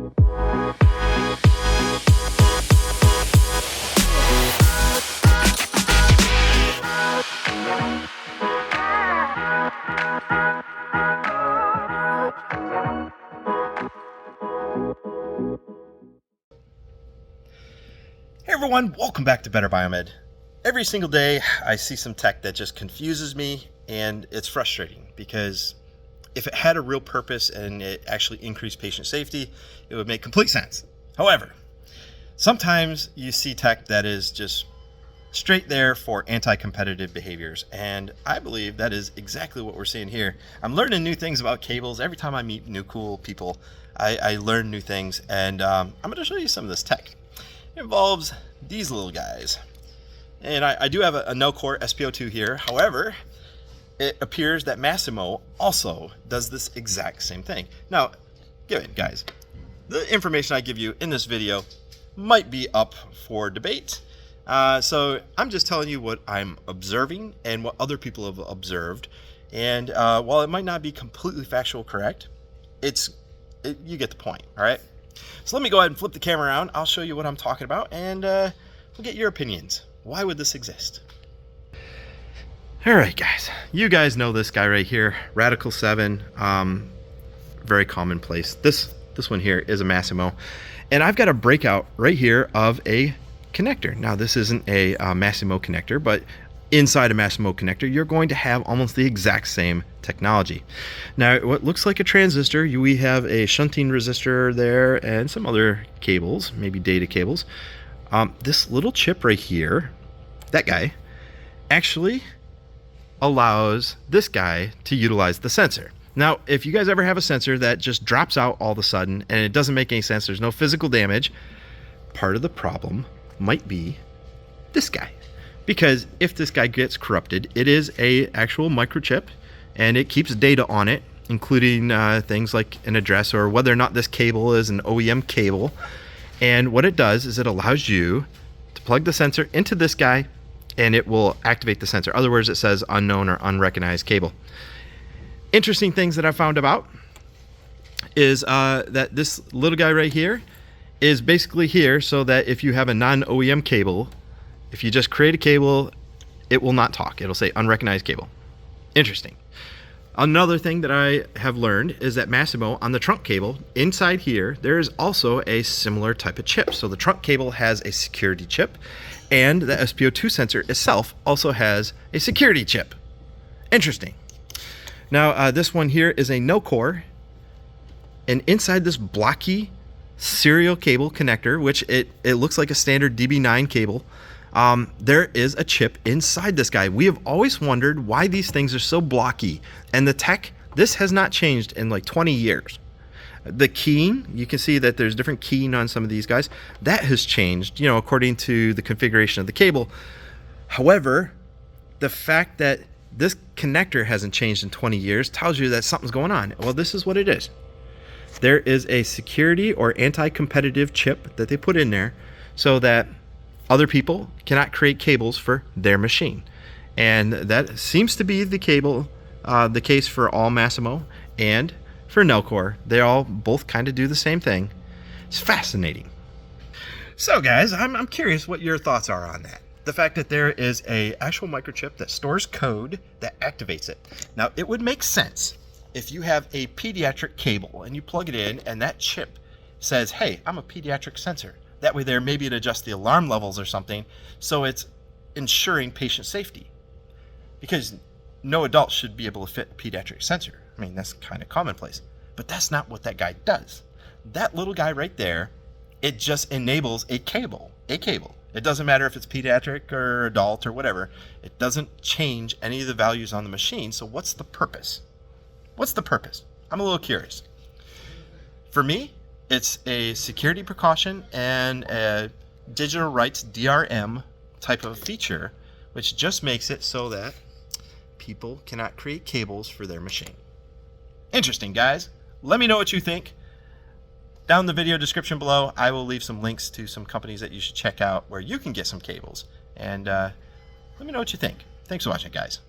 Hey everyone, welcome back to Better Biomed. Every single day I see some tech that just confuses me, and it's frustrating because if it had a real purpose and it actually increased patient safety, it would make complete sense. However, sometimes you see tech that is just straight there for anti-competitive behaviors, and I believe that is exactly what we're seeing here. I'm learning new things about cables. Every time I meet new cool people, I learn new things, and I'm going to show you some of this tech. It involves these little guys, and I do have a no-core SpO2 here. However, it appears that Masimo also does this exact same thing. Now, give it, guys. The information I give you in this video might be up for debate. So I'm just telling you what I'm observing and what other people have observed. And while it might not be completely factual correct, you get the point, all right? So let me go ahead and flip the camera around. I'll show you what I'm talking about, and we'll get your opinions. Why would this exist? All right, guys. You guys know this guy right here, Radical 7. Very commonplace. This one here is a Masimo, and I've got a breakout right here of a connector. Now, this isn't a Masimo connector, but inside a Masimo connector, you're going to have almost the exact same technology. Now, what looks like a transistor, we have a shunting resistor there and some other cables, maybe data cables. This little chip right here, that guy, actually allows this guy to utilize the sensor. Now, if you guys ever have a sensor that just drops out all of a sudden and it doesn't make any sense, there's no physical damage, part of the problem might be this guy. Because if this guy gets corrupted, it is a actual microchip, and it keeps data on it, including things like an address or whether or not this cable is an OEM cable. And what it does is it allows you to plug the sensor into this guy, and it will activate the sensor. In other words, it says unknown or unrecognized cable. Interesting things that I found about is that this little guy right here is basically here so that if you have a non-OEM cable, if you just create a cable, it will not talk. It'll say unrecognized cable. Interesting. Another thing that I have learned is that Masimo, on the trunk cable, inside here, there is also a similar type of chip. So the trunk cable has a security chip, and the SpO2 sensor itself also has a security chip. Interesting. Now, this one here is a no-core, and inside this blocky serial cable connector, which it looks like a standard DB9 cable, there is a chip inside this guy. We have always wondered why these things are so blocky, and the tech, this has not changed in like 20 years. The keying, you can see that there's different keying on some of these guys. That has changed, according to the configuration of the cable. However, the fact that this connector hasn't changed in 20 years tells you that something's going on. Well, this is what it is. There is a security or anti-competitive chip that they put in there so that other people cannot create cables for their machine. And that seems to be the case for all Masimo and for Nellcore. They all both kind of do the same thing. It's fascinating. So guys, I'm curious what your thoughts are on that. The fact that there is a actual microchip that stores code that activates it. Now, it would make sense if you have a pediatric cable and you plug it in and that chip says, hey, I'm a pediatric sensor. That way there, maybe it adjusts the alarm levels or something, so it's ensuring patient safety. Because no adult should be able to fit a pediatric sensor. I mean, that's kind of commonplace. But that's not what that guy does. That little guy right there, it just enables a cable. It doesn't matter if it's pediatric or adult or whatever. It doesn't change any of the values on the machine, so what's the purpose? What's the purpose? I'm a little curious. For me, it's a security precaution and a digital rights DRM type of feature, which just makes it so that people cannot create cables for their machine. Interesting, guys. Let me know what you think. Down in the video description below, I will leave some links to some companies that you should check out where you can get some cables. And let me know what you think. Thanks for watching, guys.